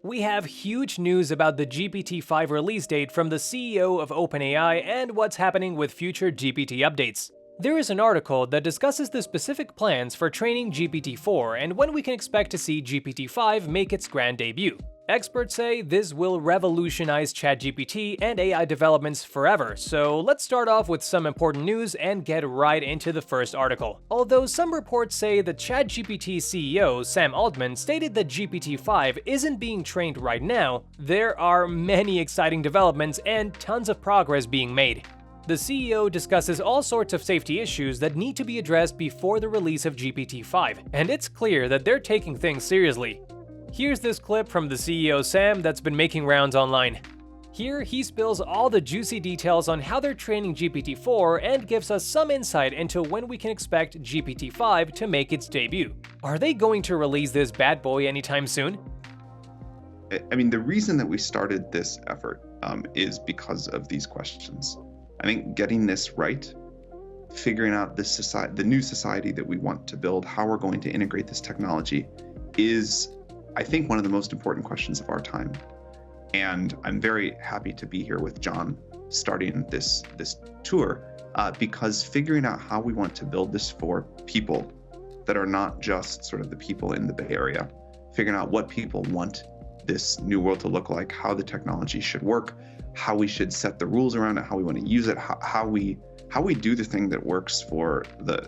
We have huge news about the GPT-5 release date from the CEO of OpenAI and what's happening with future GPT updates. There is an article that discusses the specific plans for training GPT-4 and when we can expect to see GPT-5 make its grand debut. Experts say this will revolutionize ChatGPT and AI developments forever, so let's start off with some important news and get right into the first article. Although some reports say that ChatGPT CEO Sam Altman stated that GPT-5 isn't being trained right now, there are many exciting developments and tons of progress being made. The CEO discusses all sorts of safety issues that need to be addressed before the release of GPT-5, and it's clear that they're taking things seriously. Here's this clip from the CEO Sam that's been making rounds online. Here, he spills all the juicy details on how they're training GPT-4 and gives us some insight into when we can expect GPT-5 to make its debut. Are they going to release this bad boy anytime soon? I mean, the reason that we started this effort is because of these questions. I think getting this right, figuring out this society, the new society that we want to build, how we're going to integrate this technology is, I think, one of the most important questions of our time. And I'm very happy to be here with John starting this tour because figuring out how we want to build this for people that are not just sort of the people in the Bay Area, figuring out what people want this new world to look like, how the technology should work, how we should set the rules around it, how we want to use it, how we do the thing that works for the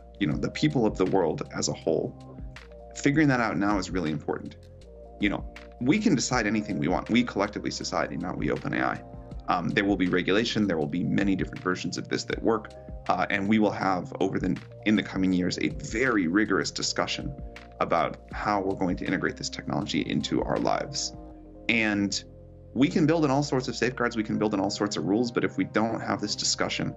people of the world as a whole. Figuring that out now is really important. We can decide anything we want. We collectively, society, not we OpenAI. There will be regulation. There will be many different versions of this that work, and we will have in the coming years a very rigorous discussion about how we're going to integrate this technology into our lives. And we can build in all sorts of safeguards. We can build in all sorts of rules. But if we don't have this discussion,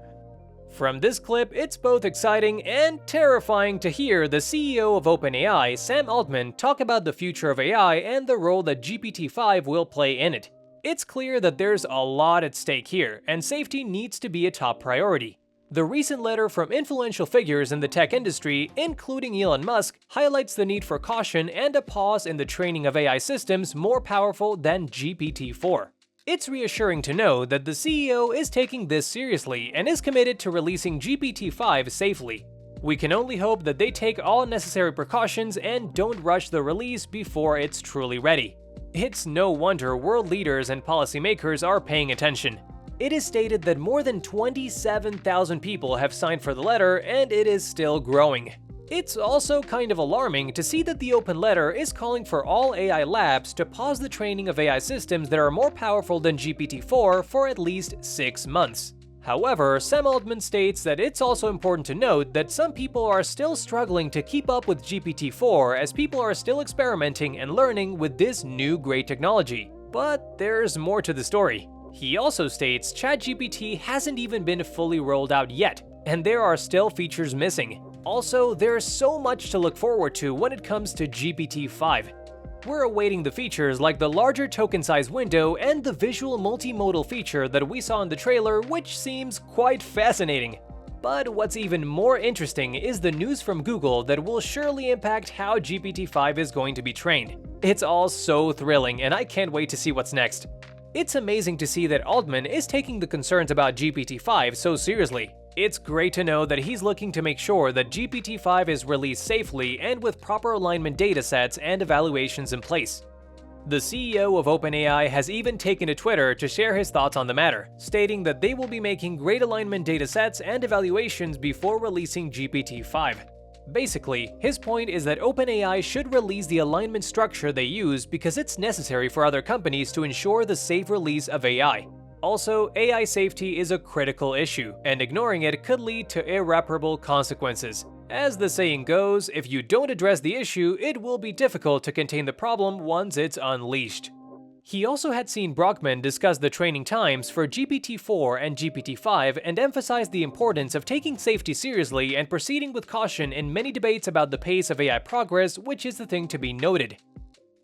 from this clip, it's both exciting and terrifying to hear the CEO of OpenAI, Sam Altman, talk about the future of AI and the role that GPT-5 will play in it. It's clear that there's a lot at stake here, and safety needs to be a top priority. The recent letter from influential figures in the tech industry, including Elon Musk, highlights the need for caution and a pause in the training of AI systems more powerful than GPT-4. It's reassuring to know that the CEO is taking this seriously and is committed to releasing GPT-5 safely. We can only hope that they take all necessary precautions and don't rush the release before it's truly ready. It's no wonder world leaders and policymakers are paying attention. It is stated that more than 27,000 people have signed for the letter, and it is still growing. It's also kind of alarming to see that the open letter is calling for all AI labs to pause the training of AI systems that are more powerful than GPT-4 for at least 6 months. However, Sam Altman states that it's also important to note that some people are still struggling to keep up with GPT-4 as people are still experimenting and learning with this new great technology. But there's more to the story. He also states ChatGPT hasn't even been fully rolled out yet, and there are still features missing. Also, there's so much to look forward to when it comes to GPT-5. We're awaiting the features like the larger token size window and the visual multimodal feature that we saw in the trailer, which seems quite fascinating. But what's even more interesting is the news from Google that will surely impact how GPT-5 is going to be trained. It's all so thrilling, and I can't wait to see what's next. It's amazing to see that Altman is taking the concerns about GPT-5 so seriously. It's great to know that he's looking to make sure that GPT-5 is released safely and with proper alignment datasets and evaluations in place. The CEO of OpenAI has even taken to Twitter to share his thoughts on the matter, stating that they will be making great alignment datasets and evaluations before releasing GPT-5. Basically, his point is that OpenAI should release the alignment structure they use because it's necessary for other companies to ensure the safe release of AI. Also, AI safety is a critical issue, and ignoring it could lead to irreparable consequences. As the saying goes, if you don't address the issue, it will be difficult to contain the problem once it's unleashed. He also had seen Brockman discuss the training times for GPT-4 and GPT-5 and emphasized the importance of taking safety seriously and proceeding with caution in many debates about the pace of AI progress, which is the thing to be noted.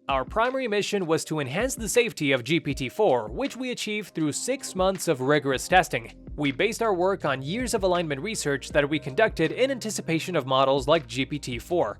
Our primary mission was to enhance the safety of GPT-4, which we achieved through 6 months of rigorous testing. We based our work on years of alignment research that we conducted in anticipation of models like GPT-4.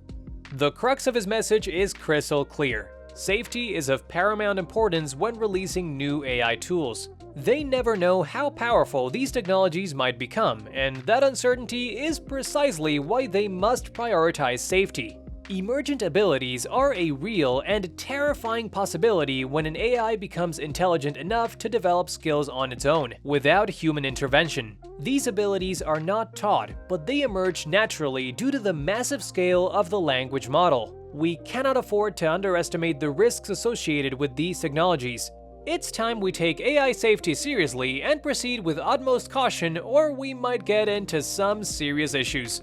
The crux of his message is crystal clear. Safety is of paramount importance when releasing new AI tools. They never know how powerful these technologies might become, and that uncertainty is precisely why they must prioritize safety. Emergent abilities are a real and terrifying possibility when an AI becomes intelligent enough to develop skills on its own, without human intervention. These abilities are not taught, but they emerge naturally due to the massive scale of the language model. We cannot afford to underestimate the risks associated with these technologies. It's time we take AI safety seriously and proceed with utmost caution, or we might get into some serious issues.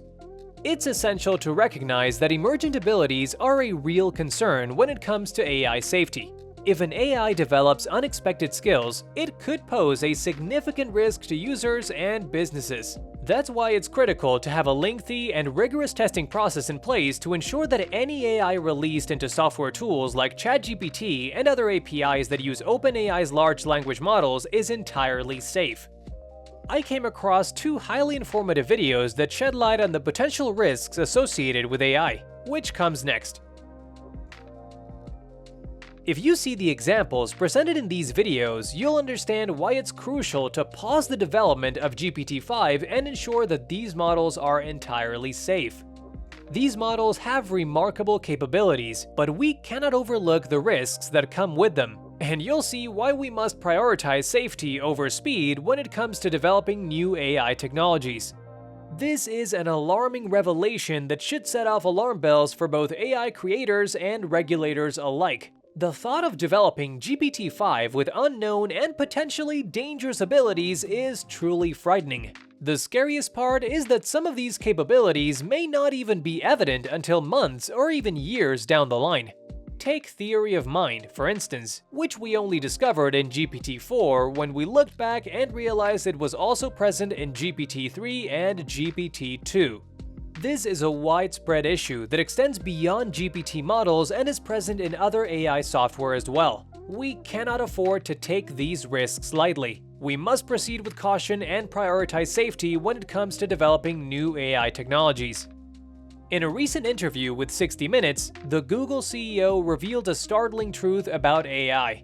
It's essential to recognize that emergent abilities are a real concern when it comes to AI safety. If an AI develops unexpected skills, it could pose a significant risk to users and businesses. That's why it's critical to have a lengthy and rigorous testing process in place to ensure that any AI released into software tools like ChatGPT and other APIs that use OpenAI's large language models is entirely safe. I came across two highly informative videos that shed light on the potential risks associated with AI. Which comes next? If you see the examples presented in these videos, you'll understand why it's crucial to pause the development of GPT-5 and ensure that these models are entirely safe. These models have remarkable capabilities, but we cannot overlook the risks that come with them. And you'll see why we must prioritize safety over speed when it comes to developing new AI technologies. This is an alarming revelation that should set off alarm bells for both AI creators and regulators alike. The thought of developing GPT-5 with unknown and potentially dangerous abilities is truly frightening. The scariest part is that some of these capabilities may not even be evident until months or even years down the line. Take theory of mind, for instance, which we only discovered in GPT-4 when we looked back and realized it was also present in GPT-3 and GPT-2. This is a widespread issue that extends beyond GPT models and is present in other AI software as well. We cannot afford to take these risks lightly. We must proceed with caution and prioritize safety when it comes to developing new AI technologies. In a recent interview with 60 Minutes, the Google CEO revealed a startling truth about AI.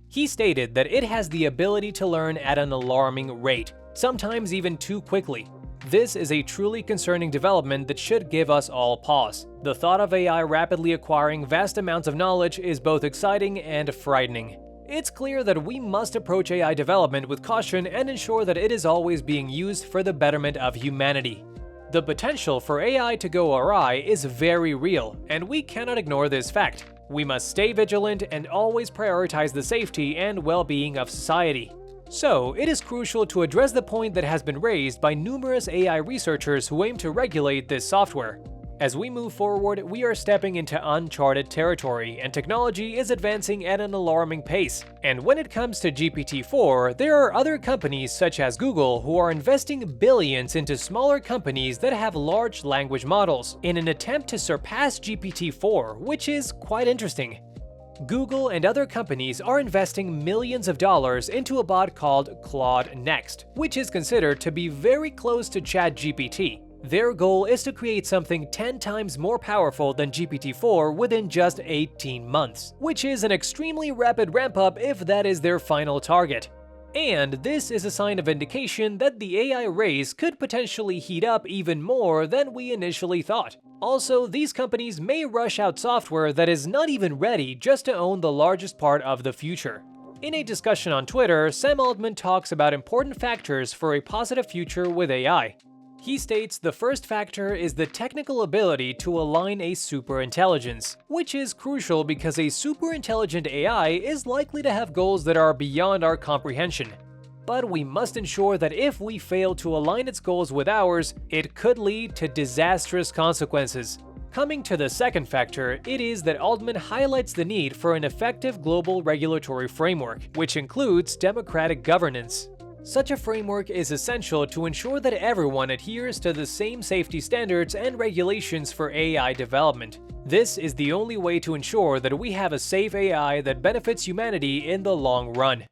He stated that it has the ability to learn at an alarming rate, sometimes even too quickly. This is a truly concerning development that should give us all pause. The thought of AI rapidly acquiring vast amounts of knowledge is both exciting and frightening. It's clear that we must approach AI development with caution and ensure that it is always being used for the betterment of humanity. The potential for AI to go awry is very real, and we cannot ignore this fact. We must stay vigilant and always prioritize the safety and well-being of society. So, it is crucial to address the point that has been raised by numerous AI researchers who aim to regulate this software. As we move forward, we are stepping into uncharted territory, and technology is advancing at an alarming pace. And when it comes to GPT-4, there are other companies such as Google who are investing billions into smaller companies that have large language models in an attempt to surpass GPT-4, which is quite interesting. Google and other companies are investing millions of dollars into a bot called Claude Next, which is considered to be very close to ChatGPT. Their goal is to create something 10 times more powerful than GPT-4 within just 18 months, which is an extremely rapid ramp-up if that is their final target. And this is a sign of indication that the AI race could potentially heat up even more than we initially thought. Also, these companies may rush out software that is not even ready just to own the largest part of the future. In a discussion on Twitter, Sam Altman talks about important factors for a positive future with AI. He states the first factor is the technical ability to align a superintelligence, which is crucial because a superintelligent AI is likely to have goals that are beyond our comprehension. But we must ensure that if we fail to align its goals with ours, it could lead to disastrous consequences. Coming to the second factor, it is that Altman highlights the need for an effective global regulatory framework, which includes democratic governance. Such a framework is essential to ensure that everyone adheres to the same safety standards and regulations for AI development. This is the only way to ensure that we have a safe AI that benefits humanity in the long run.